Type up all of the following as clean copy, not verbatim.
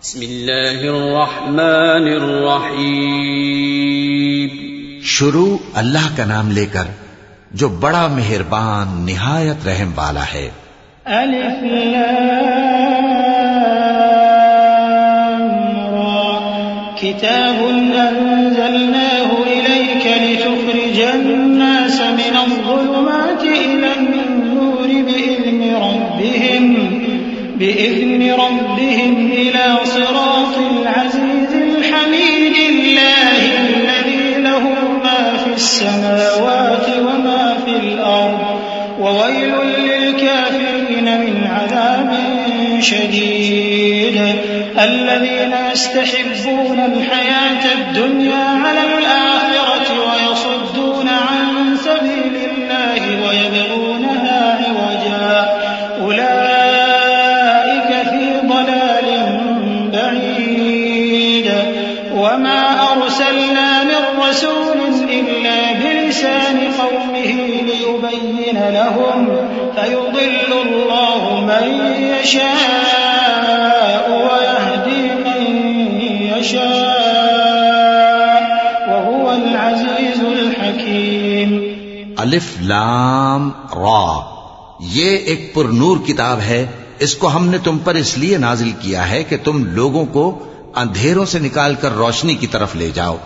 बिस्मिल्लाहिर्रहमानिर्रहीम। शुरू अल्लाह का नाम लेकर जो बड़ा मेहरबान निहायत रहम वाला है। अलिफ लाम रा किताबुन अंज़लनाहु इलैका लितुख़रिजन नास मिनज़-ज़ुलुमाति इलन-नूरि बिइज़नि रब्बिहिम इला सिरातिल अज़ीज़िल हमीदिल्लाहि अल्लज़ी लहु मा फ़िस-समावाति व मा फ़िल-अर्ज़ व वैलुन लिल-काफ़िरीन मिन अज़ाबिन शदीद الذين يستحبون الحياة الدنيا على الآخرة ويصدون عن سبيل الله ويبغونها عوجا أولئك في ضلال بعيد وما أرسلنا من رسول إلا بلسان قومه ليبين لهم فيضل الله من يشاء ويهدي من يشاء وهو العزيز الحكيم। अलिफ लाम रा, ये एक पुरनूर किताब है। इसको हमने तुम पर इसलिए नाजिल किया है कि तुम लोगों को अंधेरों से निकालकर रोशनी की तरफ ले जाओ,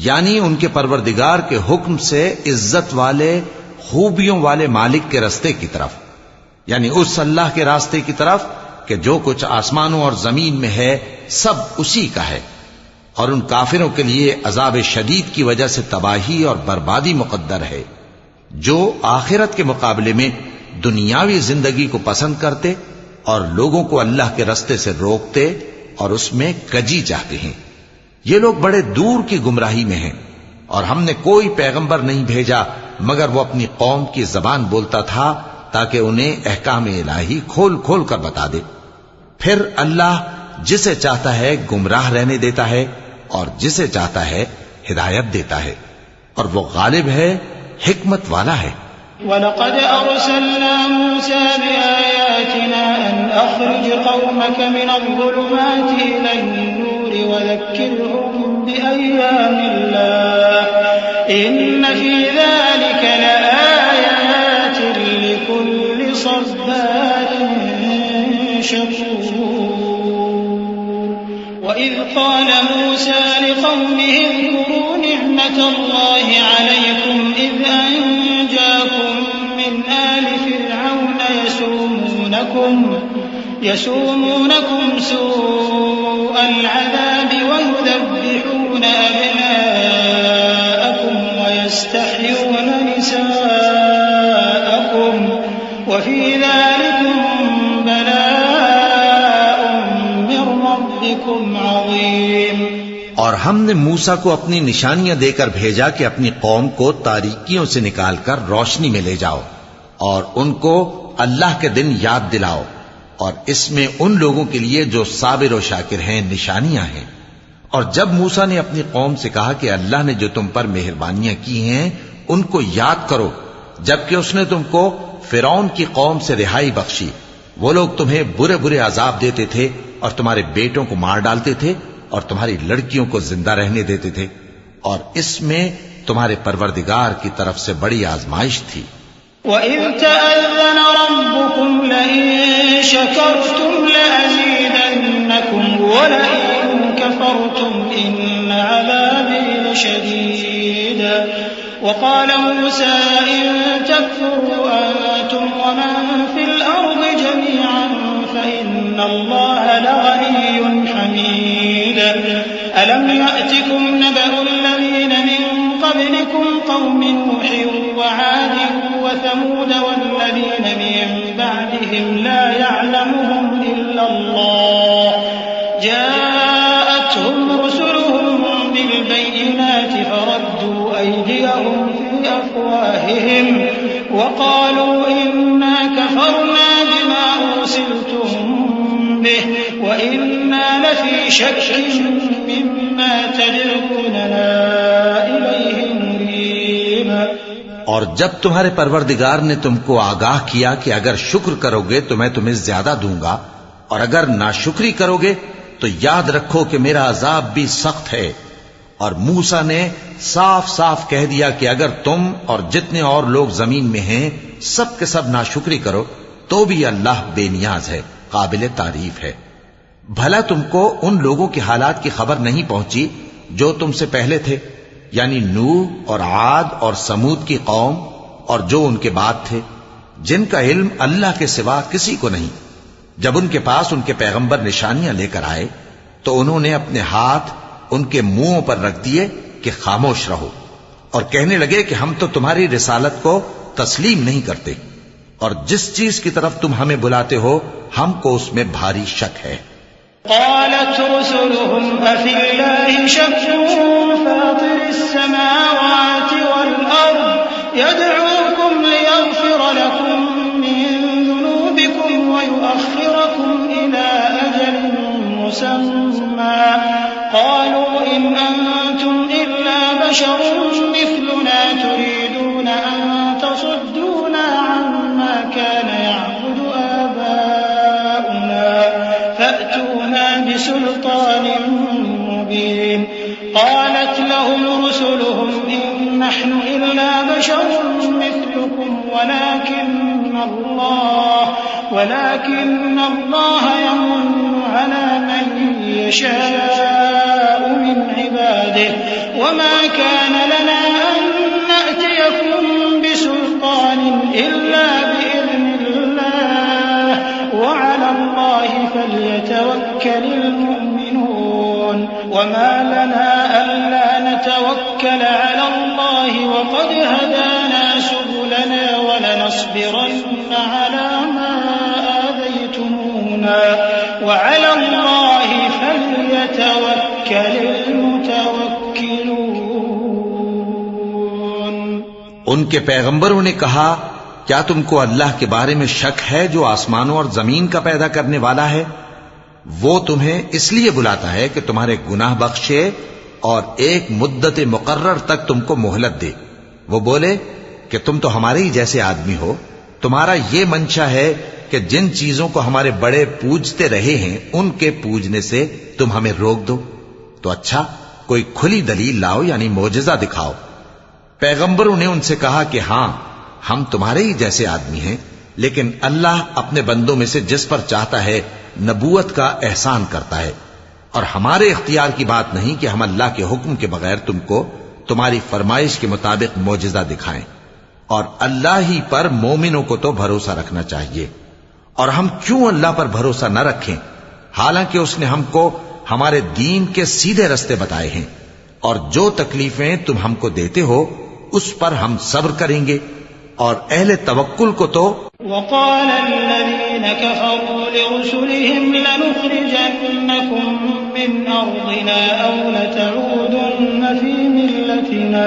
यानी उनके परवरदिगार के हुक्म से इज्जत वाले खूबियों वाले मालिक के रास्ते की तरफ, यानी उस अल्लाह के रास्ते की तरफ कि जो कुछ आसमानों और जमीन में है सब उसी का है। और उन काफिरों के लिए अजाब शदीद की वजह से तबाही और बर्बादी मुकद्दर है, जो आखिरत के मुकाबले में दुनियावी जिंदगी को पसंद करते और लोगों को अल्लाह के रास्ते से रोकते और उसमें कजी चाहते हैं। ये लोग बड़े दूर की गुमराही में हैं और हमने कोई पैगंबर नहीं भेजा मगर वो अपनी कौम की जबान बोलता था ताकि उन्हें अहकाम इलाही खोल खोल कर बता दे। फिर अल्लाह जिसे चाहता है गुमराह रहने देता है और जिसे चाहता है हिदायत देता है, और वो गालिब है, हिकमत वाला है। वलक़द अर्सलना मूसा बिआयातिना अन अख़रिज क़ौमक मिनज़-ज़ुलुमाति इलन-नूरि वज़क्किरहुम बिअय्यामिल्लाह इन्न फ़ी ज़ालिक लआयातिन लिकुल्लि सब्बारिन शकूर। وإذ قال موسى لقومه اذكروا نعمة الله عليكم إذ أنجاكم من آل فرعون يسومونكم سوء العذاب ويذبحون أبناءكم ويستحيون نساءكم وفي ذلكم بلاء من ربكم عظيم। और हमने मूसा को अपनी निशानियां देकर भेजा कि अपनी कौम को तारीकियों से निकालकर रोशनी में ले जाओ और उनको अल्लाह के दिन याद दिलाओ, और इसमें उन लोगों के लिए जो साबिर और शाकिर हैं निशानियां हैं। और जब मूसा ने अपनी कौम से कहा कि अल्लाह ने जो तुम पर मेहरबानियां की हैं उनको याद करो, जबकि उसने तुमको फिरौन की कौम से रिहाई बख्शी। वो लोग तुम्हें बुरे बुरे अजाब देते थे और तुम्हारे बेटों को मार डालते थे और तुम्हारी लड़कियों को जिंदा रहने देते थे, और इसमें तुम्हारे परवरदिगार की तरफ से बड़ी आजमाइश थी। वइज़ तअज़्ज़न रब्बुकुम लइन शकरतुम लअज़ीदन्नकुम वलइन कफरतुम इन्न अज़ाबी लशदीद। वक़ाल मूसा इन तकफुरू अंतुम वमन फिल अर्ज़ि जमीअन फ़इन्नल्लाह लग़निय्युन हमीद। अलम यअतिकुम नबअु الذين من قبلكم قوم نوح وعاد وثمود والذين من بعدهم لا يعلمهم إلا الله جاءتهم رسلهم بالبينات فردوا أيديهم في أفواههم وقالوا إنا كفرنا بما أرسلتم به وإنا لفي شك مما تدعوننا إليه مريب। और जब तुम्हारे परवरदिगार ने तुमको आगाह किया कि अगर शुक्र करोगे तो मैं तुम्हें ज्यादा दूंगा और अगर नाशुक्री करोगे तो याद रखो कि मेरा अजाब भी सख्त है। और मूसा ने साफ साफ कह दिया कि अगर तुम और जितने और लोग जमीन में हैं सब के सब नाशुक्री करो तो भी अल्लाह बेनियाज है, काबिल तारीफ है। भला तुमको उन लोगों की हालात की खबर नहीं पहुंची जो तुमसे पहले थे, यानी नूह और आद और समूद की कौम और जो उनके बाद थे, जिनका इल्म अल्लाह के सिवा किसी को नहीं। जब उनके पास उनके पैगंबर निशानियां लेकर आए तो उन्होंने अपने हाथ उनके मुंहों पर रख दिए कि खामोश रहो, और कहने लगे कि हम तो तुम्हारी रिसालत को तस्लीम नहीं करते, और जिस चीज की तरफ तुम हमें बुलाते हो हमको उसमें भारी शक है। क़ालत रुसुलुहुम अफ़िल्लाहि शक्कुन फ़ातिरिस समावाति वल अर्द यदऊकुम लियग़फ़िर लकुम मिन ज़ुनूबिकुम व युअख़्ख़िरकुम इला अजलिन मुसम्मा क़ालू इन अंतुम इल्ला बशरुन मिस्लुना तुरीदून अन तसुद्दूना अम्मा कान यअबुदु आबाउना फअतूना बिसुल्तानिन मुबीन क़ालत लहुम रुसुलुहुम इन नहनु इल्ला बशरुन मिस्लुकुम वलाकिन्न अल्लाह यमुन्नु अला मन यशाअ मिन इबादिहि वमा कान लना अन नअतियकुम बिसुल्तानिन इल्ला बिइज़्निल्लाह वअला अल्लाहि फल्यतवक्कलिल मुअ्मिनून वमा लना अल्ला नतवक्कल अला अल्लाहि वक़द हदाना सुबुलना वलनस्बिरन्न अला मा आज़यतमूना वअला अल्लाहि फल्यतवक्कलिल मुतवक्किलून। उनके पैगंबरों ने कहा, क्या तुमको अल्लाह के बारे में शक है जो आसमानों और जमीन का पैदा करने वाला है? वो तुम्हें इसलिए बुलाता है कि तुम्हारे गुनाह बख्शे और एक मुद्दत मुकर्रर तक तुमको मोहलत दे। वो बोले कि तुम तो हमारे ही जैसे आदमी हो, तुम्हारा ये मंशा है कि जिन चीजों को हमारे बड़े पूजते रहे हैं उनके पूजने से तुम हमें रोक दो। तो अच्छा, कोई खुली दलील लाओ, यानी मोजज़ा दिखाओ। पैगंबरों ने उनसे कहा कि हां, हम तुम्हारे ही जैसे आदमी हैं, लेकिन अल्लाह अपने बंदों में से जिस पर चाहता है नबूवत का एहसान करता है, और हमारे इख्तियार की बात नहीं कि हम अल्लाह के हुक्म के बगैर तुमको तुम्हारी फरमाइश के मुताबिक मोजज़ा दिखाएं। और अल्लाह ही पर मोमिनों को तो भरोसा रखना चाहिए। और हम क्यों अल्लाह पर भरोसा न रखें, हालांकि उसने हमको हमारे दीन के सीधे रास्ते बताए हैं, और जो तकलीफें तुम हमको देते हो उस पर हम सब्र करेंगे। और अहले तवक्कुल को तो वक़ाल अल्लज़ीन कफ़रू लिरुसुलिहिम लनुख़रिजन्नकुम मिन अर्दिना औ लतऊदुन्न फ़ी मिल्लतिना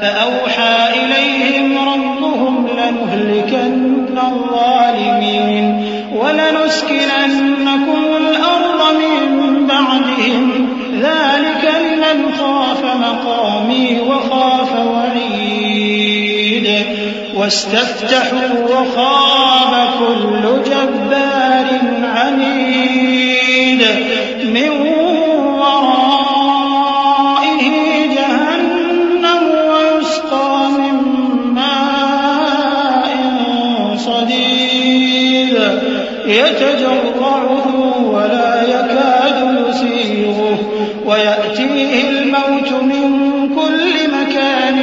फ़अौहा इलैहिम रब्बुहुम लनुहलिकन्न अज़्ज़ालिमीन वलनुस्किनन्नकुमुल अर्द मिन बअदिहिम ज़ालिका लिमन ख़ाफ़ मक़ामी व ख़ाफ़ वഈद वस्तफ्तहू वखाब कुल्लु जब्बारिन अनीद मिन वराइहि जहन्नम वयुस्क़ा मिन माइन सदीद यतजर्रዑሁ वला यकादु युसीग़ुहु वयأतीहिल मौतु मिन कुल्लि मकान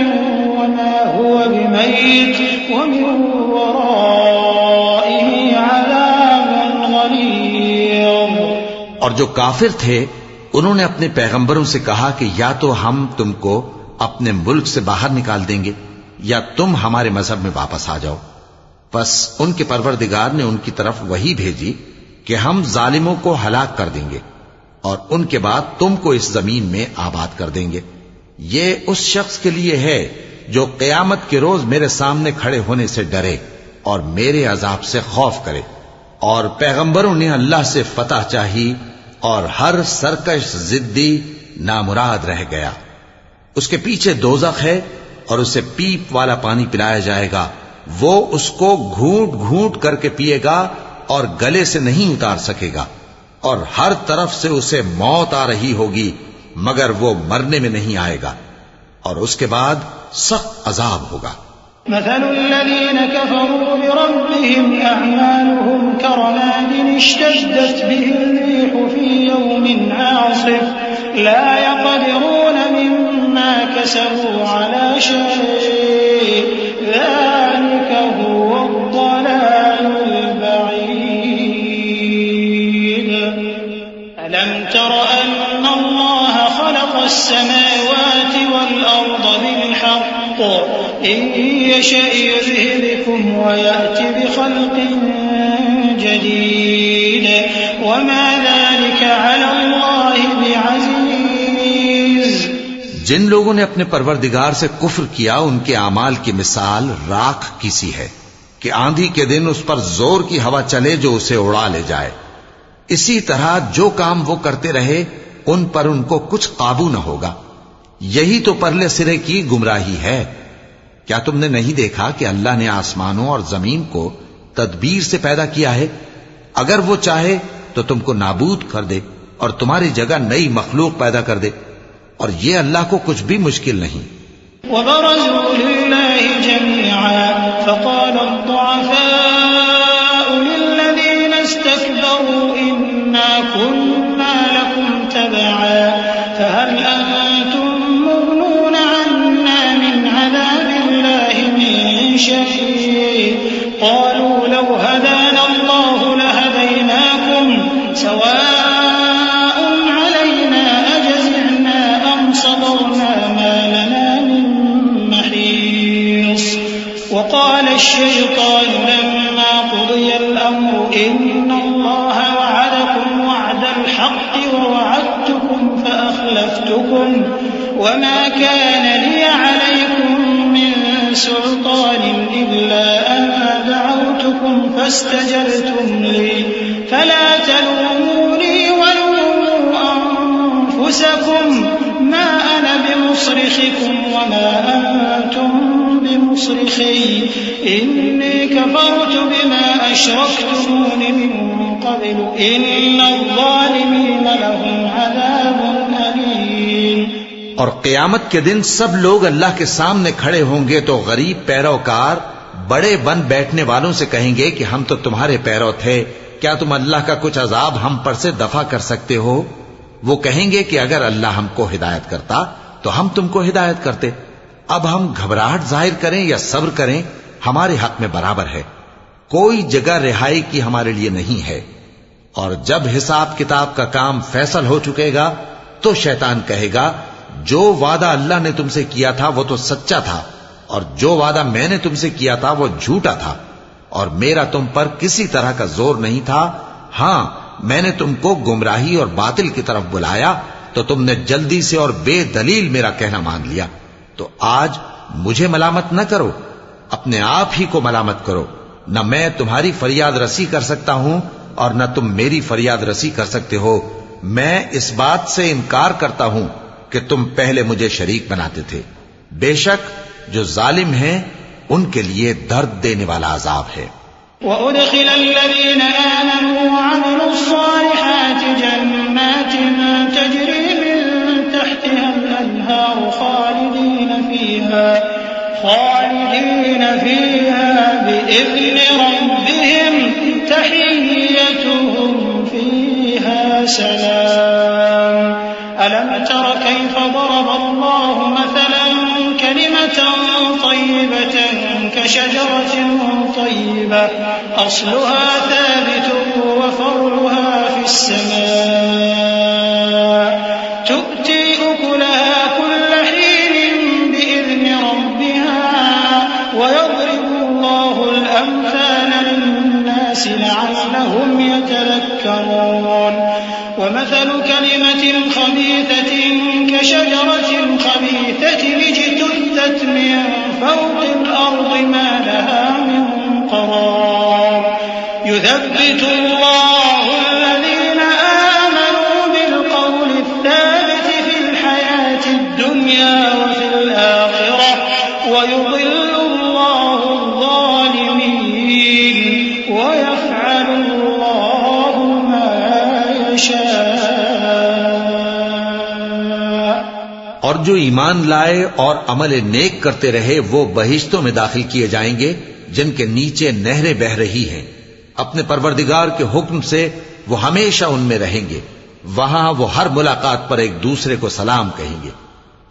वमा हुवा बिमय्यित वमिन वराइहि अज़ाबुन गलीज़। और जो काफिर थे उन्होंने अपने पैगंबरों से कहा कि या तो हम तुमको अपने मुल्क से बाहर निकाल देंगे या तुम हमारे मजहब में वापस आ जाओ। बस उनके परवरदिगार ने उनकी तरफ वही भेजी कि हम जालिमों को हलाक कर देंगे और उनके बाद तुमको इस जमीन में आबाद कर देंगे। ये उस शख्स के लिए है जो क़यामत के रोज मेरे सामने खड़े होने से डरे और मेरे अजाब से खौफ करे। और पैगंबरों ने अल्लाह से फतह चाही और हर सरकश जिद्दी नामुराद रह गया। उसके पीछे दोज़ख है और उसे पीप वाला पानी पिलाया जाएगा। वो उसको घूंट घूंट करके पिएगा और गले से नहीं उतार सकेगा। और हर तरफ से उसे मौत आ रही होगी, मगर वो मरने में नहीं आएगा, और उसके बाद सख्त अजाब होगा। मसलुल्लज़ीन कफ़रू बिरब्बिहिम अअमालुहुम करमादिन इश्तद्दत बिहिर्रीहु फी यौमिन आसिफ ला यक़दिरून मिम्मा कसबू अला शै ज़ालिका हुवद्दलालुल बईद। अलम तर अन्नल्लाह खलक़स्समावाति वल अर्द बिलहक़्क़ इन यशअ युज़हिबकुम वयअति बिखल्क़िन जदीद वमा ज़ालिका अलल्लाहि बिअज़ीज़। जिन लोगों ने अपने परवरदिगार से कुफ्र किया, उनके आमाल की मिसाल राख की सी है कि आंधी के दिन उस पर जोर की हवा चले जो उसे उड़ा ले जाए। इसी तरह जो काम वो करते रहे उन पर उनको कुछ काबू न होगा। यही तो परले सिरे की गुमराही है। क्या तुमने नहीं देखा कि अल्लाह ने आसमानों और जमीन को तदबीर से पैदा किया है? अगर वो चाहे तो तुमको नाबूद कर दे और तुम्हारी जगह नई मखलूक पैदा कर दे, और ये अल्लाह को कुछ भी मुश्किल नहीं। वबरज़ू लिल्लाहि जमीअन फ़क़ाल अद्दुअफ़ाउ लिल्लज़ीना इस्तकबरू इन्ना कुन्ना लकुम तबअन फ़हल अंतुम मुग़नून अन्ना मिन अज़ाबिल्लाहि मिन शै' क़ालू लौ हदाना अल्लाहु लहदैनाकुम सवाअन अलैना अजज़िअना अम सबरना मा लना मिन महीस। वक़ाल अश्शैतानु लम्मा क़ुदिया अल-अम्रु इन्ना अल्लाह वअदकुम वअदल हक़्क़ि ववअदतुकुम फ़अख़लफ़्तुकुम वमा कान लि अलैकुम मिन सुल्तान इल्ला अन दअवतुकुम फ़ास्तजबतुम ली फला तलूमूनी वलूमू अन्फुसकुम मा अना बिमुस्रिखिकुम वमा अंतुम बिमुस्रिखी इन्नी कफ़रतु बिमा अशरक्तमूनि मिन क़ब्लु इन्नज़्ज़ालिमीन लहुम अज़ाबुन अलीम। और क़यामत के दिन सब लोग अल्लाह के सामने खड़े होंगे तो गरीब पैरोकार बड़े बन बैठने वालों से कहेंगे कि हम तो तुम्हारे पैरों थे, क्या तुम अल्लाह का कुछ अजाब हम पर से दफा कर सकते हो? वो कहेंगे कि अगर अल्लाह हमको हिदायत करता तो हम तुमको हिदायत करते। अब हम घबराहट जाहिर करें या सब्र करें, हमारे हक में बराबर है। कोई जगह रिहाई की हमारे लिए नहीं है। और जब हिसाब किताब का काम फैसल हो चुकेगा तो शैतान कहेगा, जो वादा अल्लाह ने तुमसे किया था वो तो सच्चा था, और जो वादा मैंने तुमसे किया था वो झूठा था, और मेरा तुम पर किसी तरह का जोर नहीं था। हां, मैंने तुमको गुमराही और बातिल की तरफ बुलाया तो तुमने जल्दी से और बेदलील मेरा कहना मान लिया। तो आज मुझे मलामत न करो, अपने आप ही को मलामत करो। न मैं तुम्हारी फरियाद रसी कर सकता हूं और न तुम मेरी फरियाद रसी कर सकते हो। मैं इस बात से इनकार करता हूं कि तुम पहले मुझे शरीक बनाते थे। बेशक जो जालिम हैं उनके लिए दर्द देने वाला अजाब है। वउदखिल अल्लज़ीना आमनू वअमिलुस्सालिहाति जन्नातिन तजरी मिन तहतिहा अल-अनहार खालिदीन फीहा बिइज़्नि रब्बिहिम तहिय्यतुहुम फीहा सलाम। अलम तर कैफ़ ضرب الله مثلا كلمة طيبة كشجرة طيبة أصلها ثابت وفرعها في السماء تؤتي أكلها كل حين بإذن ربها ويضرب الله الأمثال للناس لعلهم يتذكرون. ومثل كلمة خبيثة كشجرة خبيثة اجتثت من فوق الأرض ما لها من قرار. يثبت الله الذين آمنوا بالقول الثابت في الحياة الدنيا وفي الآخرة ويضل الله الظالمين ويفعل الله ما और जो ईमान लाए और अमल नेक करते रहे वो बहिश्तों में दाखिल किए जाएंगे जिनके नीचे नहरें बह रही हैं। अपने परवरदिगार के हुक्म से वो हमेशा उनमें रहेंगे। वहां वो हर मुलाकात पर एक दूसरे को सलाम कहेंगे।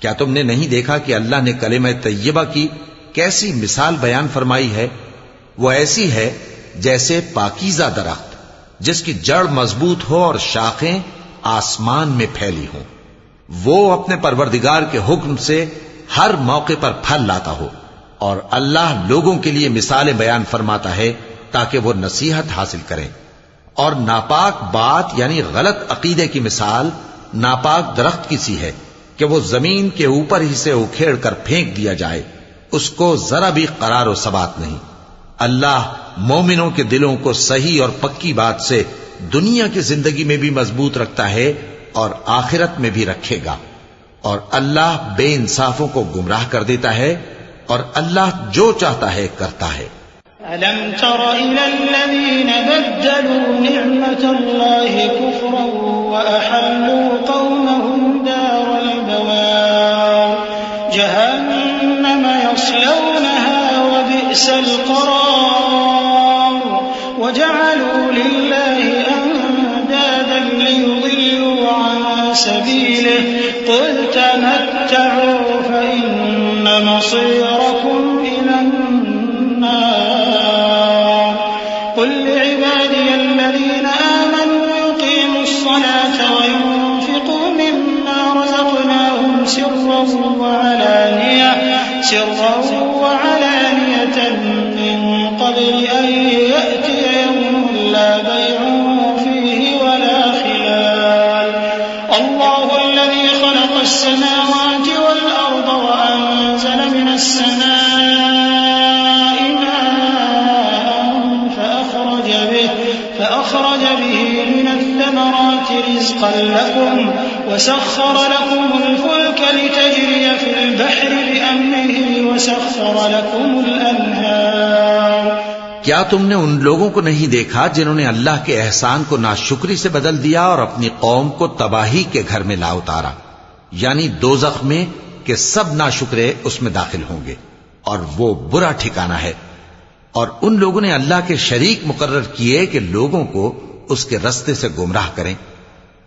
क्या तुमने नहीं देखा कि अल्लाह ने कलिमा तय्यबा की कैसी मिसाल बयान फरमाई है? वो ऐसी है जैसे पाकीज़ा दरख्त जिसकी जड़ मजबूत हो और शाखें आसमान में फैली हों। वो अपने परवरदिगार के हुक्म से हर मौके पर फल लाता हो। और अल्लाह लोगों के लिए मिसालें बयान फरमाता है ताकि वो नसीहत हासिल करें। और नापाक बात यानी गलत अकीदे की मिसाल नापाक दरख्त की सी है कि वो जमीन के ऊपर ही से उखेड़ कर फेंक दिया जाए, उसको जरा भी करार व सबात नहीं। अल्लाह मोमिनों के दिलों को सही और पक्की बात से दुनिया की जिंदगी में भी मजबूत रखता है और आखिरत में भी रखेगा। और अल्लाह बेइंसाफों को गुमराह कर देता है और अल्लाह जो चाहता है करता है। अलम तर इलल्लज़ीन बद्दलू निअमतल्लाहि कुफ्रन व अहल्लू कौमहुम दारल बवार जहन्नम यस्लौनहा व बि'सल क़रार व जअलू लिल्लाहि अंदादन लियुदिल्लू अन सबीलिहि क़ुल तमत्तऊ फ़इन्न मसीरकुम इलन قل لعبادي الذين آمنوا يقيموا الصلاة وينفقوا مما رزقناهم سرا وعلانية من قبل أن يأتي يوم لا بيع فيه ولا خلال الله الذي خلق السماوات والأرض وأنزل من السماء فأخرج به من الثمرات رزقا لكم وسخر لكم الفلك لتجري في البحر بأمره وسخر لكم الأنهار। क्या तुमने उन लोगों को नहीं देखा जिन्होंने अल्लाह के एहसान को नाशुक्री से बदल दिया और अपनी कौम को तबाही के घर में ला उतारा, यानी दोज़ख में कि सब नाशुक्रे उसमें दाखिल होंगे और वो बुरा ठिकाना है। और उन लोगों ने अल्लाह के शरीक मुकर्रर किए कि लोगों को उसके रस्ते से गुमराह करें।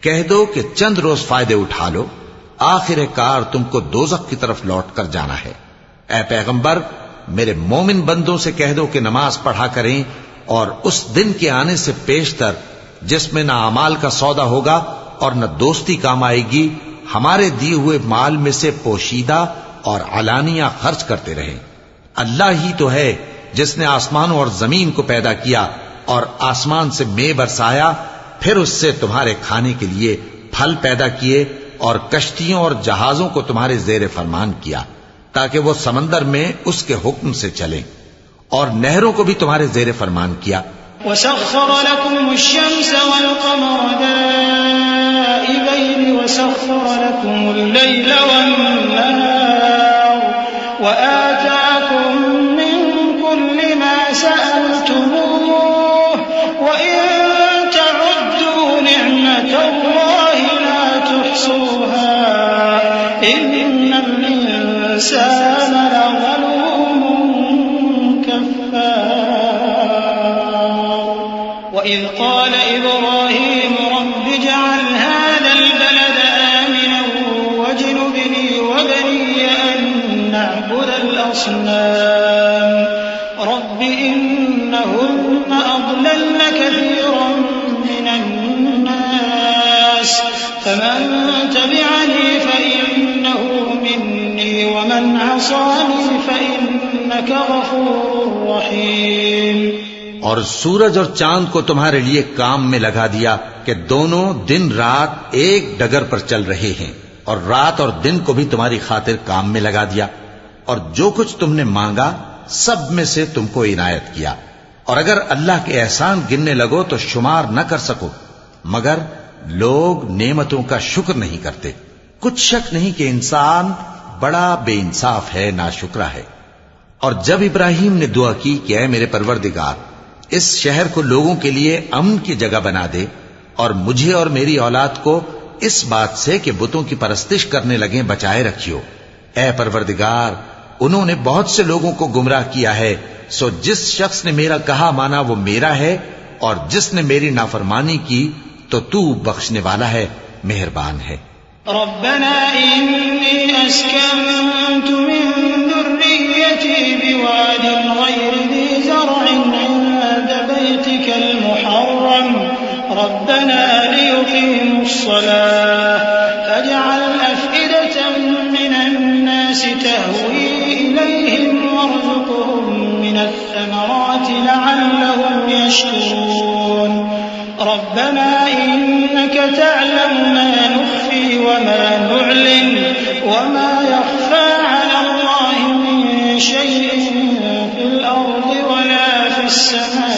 कह दो कि चंद रोज फायदे उठा लो, आखिरकार तुमको दोज़ख की तरफ लौट कर जाना है। ऐ पैगंबर, मेरे मोमिन बंदों से कह दो कि नमाज पढ़ा करें और उस दिन के आने से पेशतर जिसमें न अमाल का सौदा होगा और न दोस्ती काम आएगी, हमारे दिए हुए माल में से पोशीदा और अलानिया खर्च करते रहें। अल्लाह ही तो है जिसने आसमानों और जमीन को पैदा किया और आसमान से मे बरसाया, फिर उससे तुम्हारे खाने के लिए फल पैदा किए और कश्तियों और जहाजों को तुम्हारे जेर फरमान किया ताकि वो समंदर में उसके हुक्म से चलें, और नहरों को भी तुम्हारे जेर फरमान किया। वसख्खर लकुमुश-शम्स वल-क़मर दाइबैन वसख्खर लकुमुल-लैल वन-नहार वआताकुम मिन कुल्लि मा सअलतमूह वइन तउद्दू नि'मतल्लाहि ला तुहसूहा इन्नल इंसाना लज़लूमुन कफ़्फ़ार। वइज़ क़ाल इब्राहीम रब्बि इजअल हाज़ल बलद आमिनन वज्नुबनी वबनिय अन नअबुदल असनाम रब्बि इन्नहुन्न अضللن كثيرا من الناس فمن تبعني فإنه مني ومن عصاني فإنك غفور रहीम। और सूरज और चांद को तुम्हारे लिए काम में लगा दिया कि दोनों दिन रात एक डगर पर चल रहे हैं, और रात और दिन को भी तुम्हारी खातिर काम में लगा दिया, और जो कुछ तुमने मांगा सब में से तुमको इनायत किया। और अगर अल्लाह के एहसान गिनने लगो तो शुमार न कर सको, मगर लोग नेमतों का शुक्र नहीं करते। कुछ शक नहीं कि इंसान बड़ा बेइंसाफ है, नाशुक्रा है। और जब इब्राहिम ने दुआ की कि ऐ मेरे परवरदिगार, इस शहर को लोगों के लिए अमन की जगह बना दे और मुझे और मेरी औलाद को इस बात से कि बुतों की परस्तिश करने लगे बचाए रखियो। ए परवरदिगार, उन्होंने बहुत से लोगों को गुमराह किया है, सो जिस शख्स ने मेरा कहा माना वो मेरा है, और जिसने मेरी नाफरमानी की तो तू बख्शने वाला है, मेहरबान है। रब्बना इन्नी अस्कन्तु मिन ज़ुर्रिय्यती बिवादिन गैरि ज़ी ज़रअन इंद बैतिकल मुहर्रम रब्बना लियुक़ीमुस्सलाह फजअल अफ़इदतम मिनन्नासि तहवी इलैहिम वरज़ुक़हुम मिनस्समराति लअल्लहुम यशकुरून रब्बना इन्नक तअलमु मा नुख़्फ़ी वमा नुअलिन वमा यख़फ़ा अला अल्लाहि मिन शैइन फिल अर्दि वला फिस समा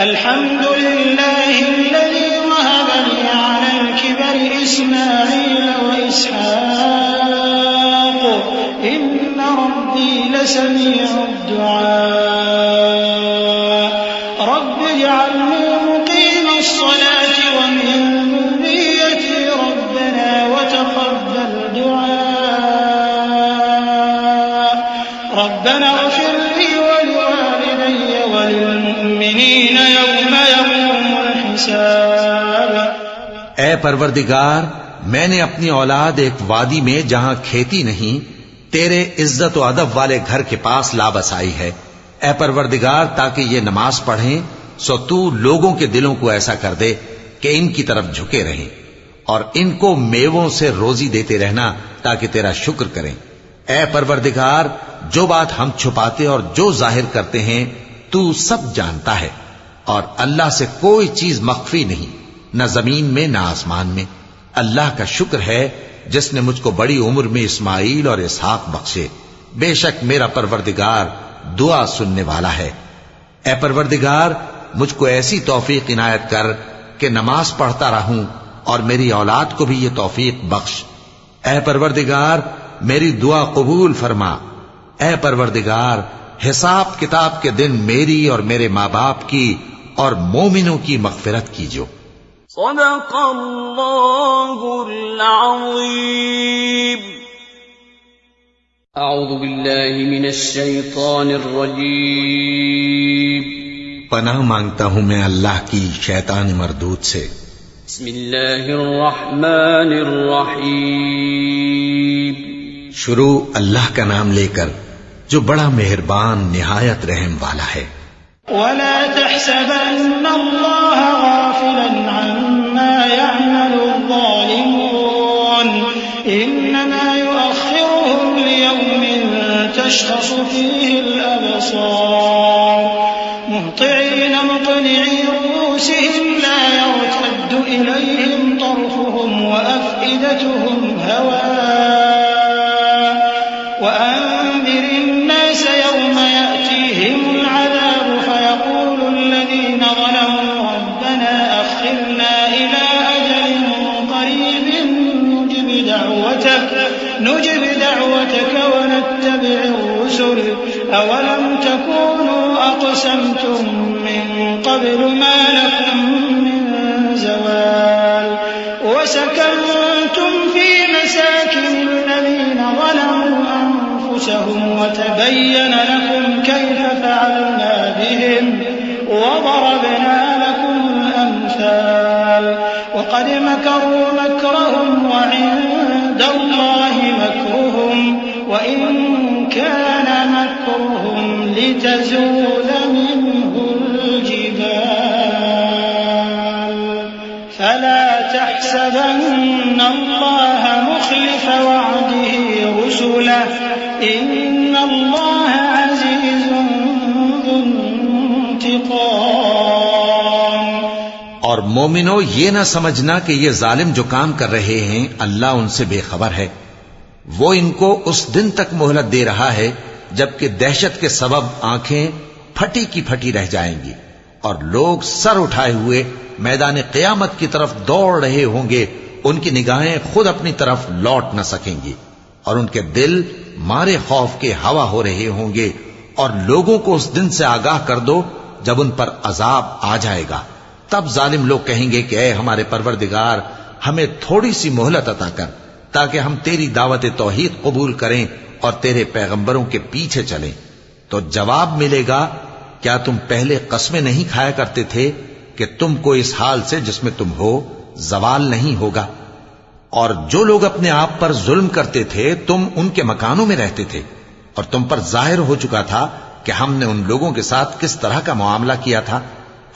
अल्हम्दुलिल्लाहि अल्लज़ी वहब ली अलल किबरि इस्माईल व इसहाक़ इन्न रब्बी लसमीउद दुआ रब्बि इजअलनी मुक़ीमस्सलाति व मिन ذُرِّيَّتِي रब्बना व तक़ब्बल दुआ रब्बना इग़फिर ली व लिवालिदैय व लिलमुअ्मिनीन यौम यक़ूमुल हिसाब। ए परवरदिगार, मैंने अपनी औलाद एक वादी में जहां खेती नहीं, तेरे इज्जत व अदब वाले घर के पास ला बसाई है। ए परवरदिगार, ताकि ये नमाज पढ़ें, सो तू लोगों के दिलों को ऐसा कर दे कि इनकी तरफ झुके रहें, और इनको मेवों से रोजी देते रहना ताकि तेरा शुक्र करें। ए परवरदिगार, जो बात हम छुपाते और जो जाहिर करते हैं तू सब जानता है, और अल्लाह से कोई चीज मख्फी नहीं, न जमीन में न आसमान में। अल्लाह का शुक्र है जिसने मुझको बड़ी उम्र में इस्माईल और इसहाक बख्शे। बेशक मेरा परवरदिगार दुआ सुनने वाला है। ए परवरदिगार, मुझको ऐसी तौफीक इनायत कर कि नमाज पढ़ता रहूं, और मेरी औलाद को भी ये तौफीक बख्श। ए परवरदिगार, मेरी दुआ कबूल फरमा। ए परवरदिगार, हिसाब किताब के दिन मेरी और मेरे माँ बाप की और मोमिनों की मग़फ़िरत कीजियो। सदक़ल्लाहुल अज़ीम। अऊज़ु बिल्लाहि मिनश शैतानिर रजीम। पनाह मांगता हूं मैं अल्लाह की शैतान मरदूद से। बिस्मिल्लाहिर रहमानिर रहीम। शुरू अल्लाह का नाम लेकर जो बड़ा मेहरबान निहायत रहम वाला है। वला तहसबन्नल्लाह गाफिलन अम्मा यअमलुज़्ज़ालिमून इन्नमा युअख़्खिरुहुम लियौमिन तशख़सु फ़ीहिल अबसार मुहतिईन मुक़निई रुऊसिहिम ला यर्तद्दु इलैहिम तर्फ़ुहुम व अफ़इदतुहुम हवा وأنذر الناس يوم يأتيهم العذاب فيقول الذين ظلموا ربنا أخرنا إلى أجل قريب نجب دعوتك ونتبع الرسل أولم تكونوا أقسمتم من قبل ما لكم من زوال وسكنتم في مساكن الذين ظلموا أنفسهم وتبين لكم كيف فعلنا بهم وضربنا لكم الأمثال وقد مكروا مكرهم وعند الله مكرهم وإن كان مكرهم لتزول منه الجبال فلا تحسبن الله مخلف وعده رسله إن الله عزيز ذو انتقام। और मोमिनो, ये ना समझना कि ये जालिम जो काम कर रहे हैं अल्लाह उनसे बेखबर है। वो इनको उस दिन तक मोहलत दे रहा है जबकि दहशत के सबब आंखें फटी की फटी रह जाएंगी और लोग सर उठाए हुए मैदान क़यामत की तरफ दौड़ रहे होंगे। उनकी निगाहें खुद अपनी तरफ लौट न सकेंगी और उनके दिल मारे खौफ के हवा हो रहे होंगे। और लोगों को उस दिन से आगाह कर दो जब उन पर अजाब आ जाएगा। तब जालिम लोग कहेंगे कि ऐ हमारे परवरदिगार, हमें थोड़ी सी मोहलत अता कर ताकि हम तेरी दावत तौहीद कबूल करें और तेरे पैगंबरों के पीछे चलें। तो जवाब मिलेगा, क्या तुम पहले कस्में नहीं खाया करते थे कि तुमको इस हाल से जिसमें तुम हो जवाल नहीं होगा? और जो लोग अपने आप पर जुल्म करते थे तुम उनके मकानों में रहते थे, और तुम पर जाहिर हो चुका था कि हमने उन लोगों के साथ किस तरह का मामला किया था,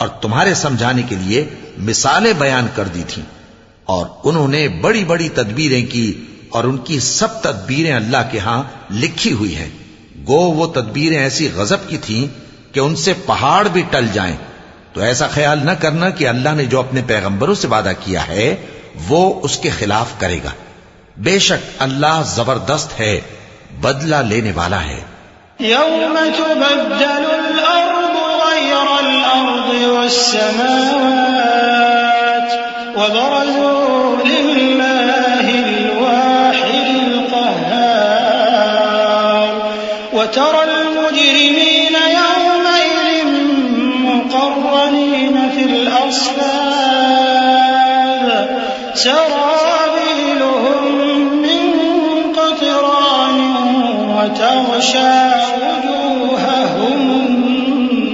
और तुम्हारे समझाने के लिए मिसालें बयान कर दी थीं। और उन्होंने बड़ी बड़ी तदबीरें की, और उनकी सब तदबीरें अल्लाह के यहां लिखी हुई हैं। गो वो तदबीरें ऐसी गजब की थीं कि उनसे पहाड़ भी टल जाएं। तो ऐसा ख्याल न करना कि अल्लाह ने जो अपने पैगंबरों से वादा किया है वो उसके खिलाफ करेगा। बेशक अल्लाह जबरदस्त है, बदला लेने वाला है। यौम तुबद्दलुल अर्दु गयरल अर्दि वस्समावात वबरज़ू लिल्लाहिल वाहिदिल क़ह्हार वतरल मुजरिमीन यौमइज़िन मुक़र्रनीन फिल अस्फ़ाद सराबीलुहुम मिन क़तरान वतग़शा वजूहहुमुन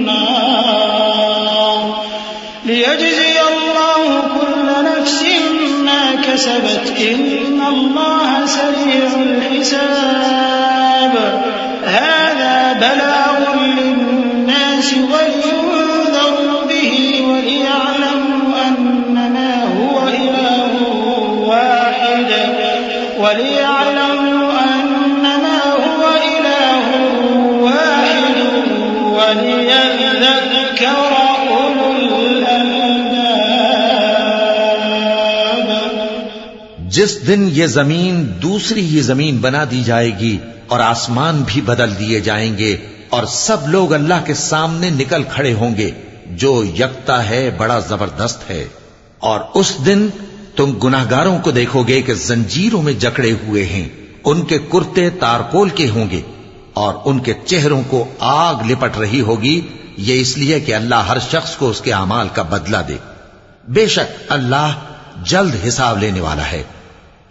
नार लियजज़िय अल्लाहु कुल्ल नफ्सिन मा कसबत इन्नल्लाह सरीउल हिसाब हाज़ा बलागुन लिन्नासि वलियुनज़रु बिहि वलियअलमु अन्नमा हुवा इलाहुन वाहिद वलियज़क्कर उलुल अलबाब। जिस दिन ये जमीन दूसरी ही जमीन बना दी जाएगी और आसमान भी बदल दिए जाएंगे और सब लोग अल्लाह के सामने निकल खड़े होंगे जो यकता है, बड़ा जबरदस्त है। और उस दिन तुम गुनाहगारों को देखोगे कि जंजीरों में जकड़े हुए हैं, उनके कुर्ते तारकोल के होंगे और उनके चेहरों को आग लिपट रही होगी। ये इसलिए कि अल्लाह हर शख्स को उसके अमाल का बदला दे। बेशक अल्लाह जल्द हिसाब लेने वाला है।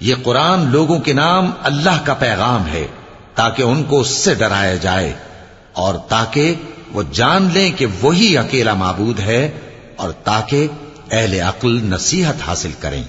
ये कुरान लोगों के नाम अल्लाह का पैगाम है ताकि उनको उससे डराया जाए और ताकि वो जान लें कि वही अकेला माबूद है और ताकि अहले अक्ल नसीहत हासिल करें।